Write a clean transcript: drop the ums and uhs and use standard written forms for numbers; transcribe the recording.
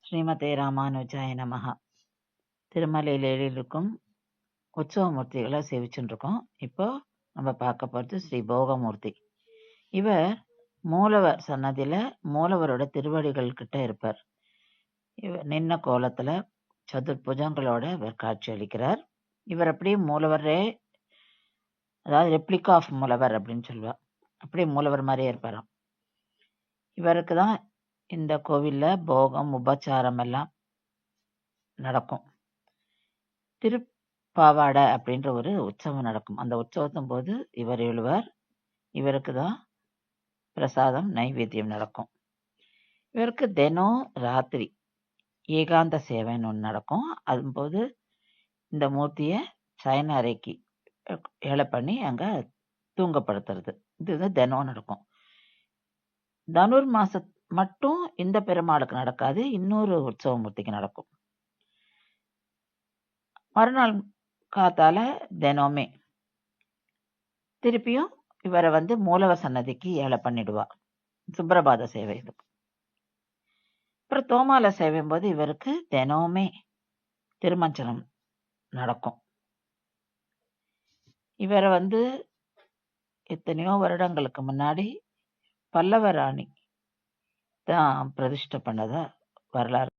ஸ்ரீமதே ராமானுஜாய நமஹ. திருமலையில் எழுதியிருக்கும் உற்சவமூர்த்திகளை சேவிச்சுட்டு இருக்கோம். இப்போ நம்ம பார்க்க போகிறது ஸ்ரீ போகமூர்த்தி. இவர் மூலவர் சன்னதியில மூலவரோட திருவடிகள் கிட்ட இருப்பார். இவர் நின்ன கோலத்துல சதுர்புஜங்களோட இவர் காட்சி அளிக்கிறார். இவர் அப்படியே மூலவரே, அதாவது ரெப்ளிகா ஆஃப் மூலவர் அப்படின்னு சொல்லுவார். அப்படியே மூலவர் மாதிரியே இருப்பாராம். இவருக்கு தான் இந்த கோவில்ல போகம் உபச்சாரம் எல்லாம் நடக்கும். திருப்பாவாடை அப்படின்ற ஒரு உற்சவம் நடக்கும். அந்த உற்சவத்தின் போது இவர் எழுவார். இவருக்கு தான் பிரசாதம் நைவேத்தியம் நடக்கும். இவருக்கு தினம் ராத்திரி ஏகாந்த சேவைன்னு ஒன்று நடக்கும். அதுபோது இந்த மூர்த்தியை சயன அறைக்கு ஏழை பண்ணி அங்கே தூங்கப்படுத்துறது. இது தினம் நடக்கும். தனுர் மாசம் மட்டும் இந்த பெருமாளுக்கு நடக்காது, இன்னொரு உற்சவ மூர்த்திக்கு நடக்கும். மறுநாள் காத்தால தினமே திருப்பியும் இவரை மூலவர் சன்னதிக்கு ஏழை பண்ணிடுவா. சுப்பிரபாத சேவை இது. அப்புறம் தோமால சேவையும் போது இவருக்கு தினமே திருமஞ்சனம் நடக்கும். இவரை எத்தனையோ வருடங்களுக்கு முன்னாடி பல்லவ ராணி தான் பிரதிஷ்டை பண்ணதா வரலாறு.